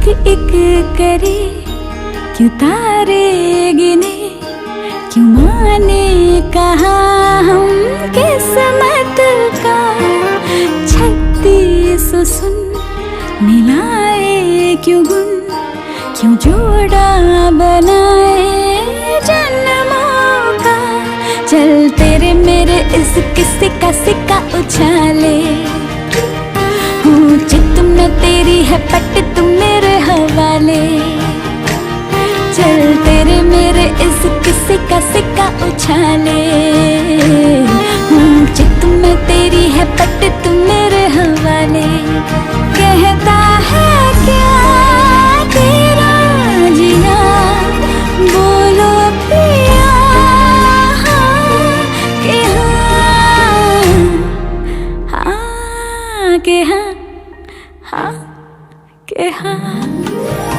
एक करे, क्यों तारे गिने, क्यों माने कहा हम किस्मत का 36 सुन मिलाए क्यों गुन, क्यों जोड़ा बनाए जन्मों का। चल तेरे मेरे इस किस्से का सिक्का उछाले, हूँ चित में तेरी है पट तुम मेरे हवाले। चल तेरे मेरे इस किस्से का सिक्का उछाले, हूँ चित में तेरी है पट तुम मेरे हवाले। कहता है क्या तेरा जिया, बोलो पिया हाँ के हाँ, हाँ के हाँ, हाँ के हाँ।